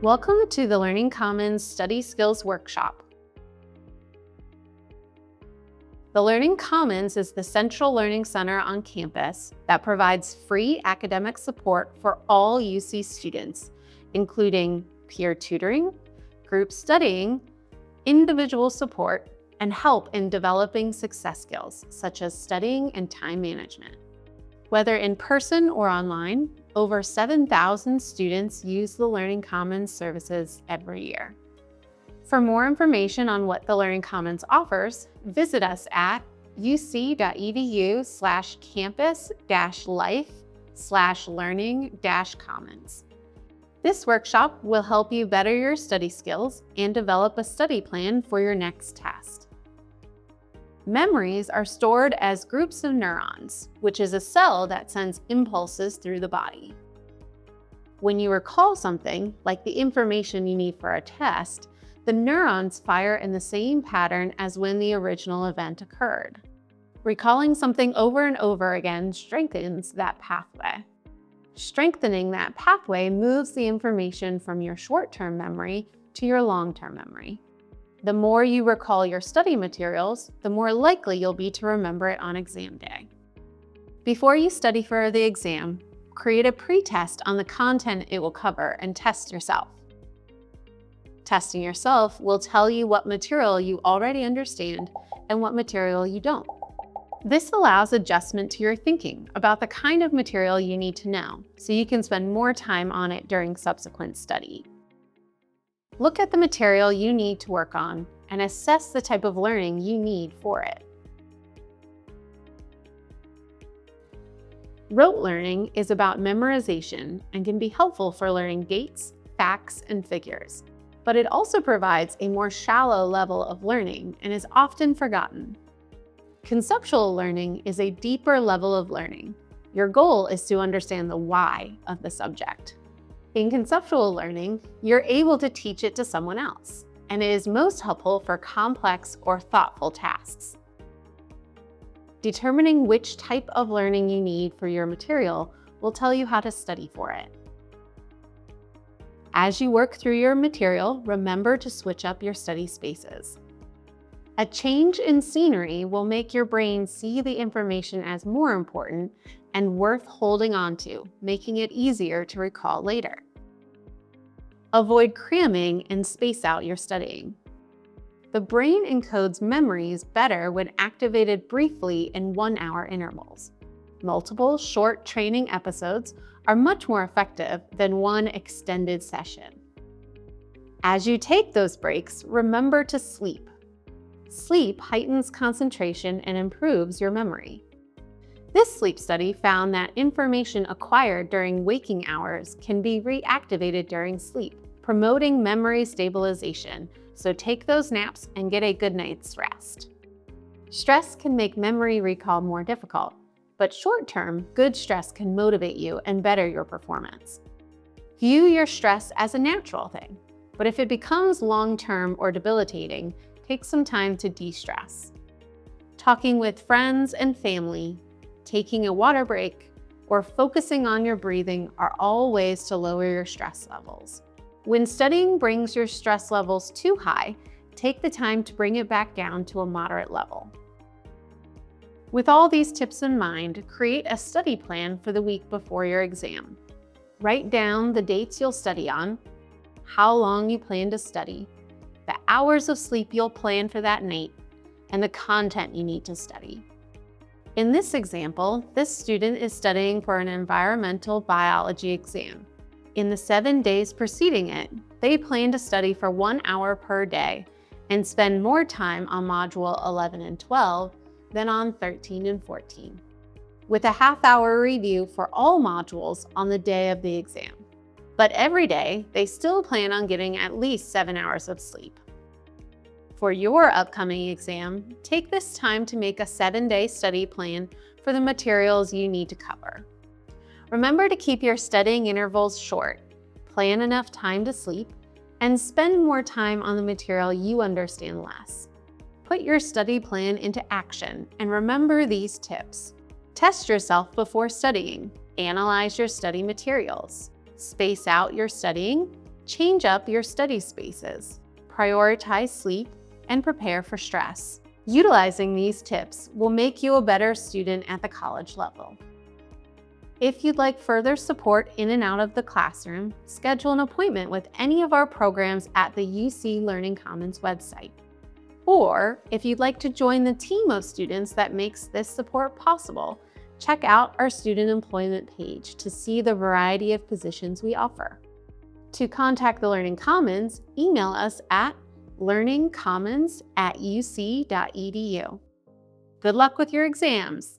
Welcome to the Learning Commons Study Skills Workshop. The Learning Commons is the central learning center on campus that provides free academic support for all UC students, including peer tutoring, group studying, individual support, and help in developing success skills such as studying and time management. Whether in person or online, over 7,000 students use the Learning Commons services every year. For more information on what the Learning Commons offers, visit us at uc.edu/campus-life/learning-commons. This workshop will help you better your study skills and develop a study plan for your next test. Memories are stored as groups of neurons, which is a cell that sends impulses through the body. When you recall something, like the information you need for a test, the neurons fire in the same pattern as when the original event occurred. Recalling something over and over again strengthens that pathway. Strengthening that pathway moves the information from your short-term memory to your long-term memory. The more you recall your study materials, the more likely you'll be to remember it on exam day. Before you study for the exam, create a pre-test on the content it will cover and test yourself. Testing yourself will tell you what material you already understand and what material you don't. This allows adjustment to your thinking about the kind of material you need to know, so you can spend more time on it during subsequent study. Look at the material you need to work on and assess the type of learning you need for it. Rote learning is about memorization and can be helpful for learning dates, facts, and figures, but it also provides a more shallow level of learning and is often forgotten. Conceptual learning is a deeper level of learning. Your goal is to understand the why of the subject. In conceptual learning, you're able to teach it to someone else, and it is most helpful for complex or thoughtful tasks. Determining which type of learning you need for your material will tell you how to study for it. As you work through your material, remember to switch up your study spaces. A change in scenery will make your brain see the information as more important and worth holding on to, making it easier to recall later. Avoid cramming and space out your studying. The brain encodes memories better when activated briefly in 1-hour intervals. Multiple short training episodes are much more effective than one extended session. As you take those breaks, remember to sleep. Sleep heightens concentration and improves your memory. This sleep study found that information acquired during waking hours can be reactivated during sleep, promoting memory stabilization, so take those naps and get a good night's rest. Stress can make memory recall more difficult, but short-term, good stress can motivate you and better your performance. View your stress as a natural thing, but if it becomes long-term or debilitating, take some time to de-stress. Talking with friends and family, taking a water break, or focusing on your breathing are all ways to lower your stress levels. When studying brings your stress levels too high, take the time to bring it back down to a moderate level. With all these tips in mind, create a study plan for the week before your exam. Write down the dates you'll study on, how long you plan to study, the hours of sleep you'll plan for that night, and the content you need to study. In this example, this student is studying for an environmental biology exam. In the 7 days preceding it, they plan to study for 1 hour per day and spend more time on Module 11 and 12 than on 13 and 14, with a half-hour review for all modules on the day of the exam. But every day, they still plan on getting at least 7 hours of sleep. For your upcoming exam, take this time to make a 7-day study plan for the materials you need to cover. Remember to keep your studying intervals short, plan enough time to sleep, and spend more time on the material you understand less. Put your study plan into action and remember these tips. Test yourself before studying. Analyze your study materials. Space out your studying. Change up your study spaces, prioritize sleep, and prepare for stress. Utilizing these tips will make you a better student at the college level. If you'd like further support in and out of the classroom, schedule an appointment with any of our programs at the UC Learning Commons website. Or if you'd like to join the team of students that makes this support possible, check out our student employment page to see the variety of positions we offer. To contact the Learning Commons, email us at learningcommons@uc.edu. Good luck with your exams!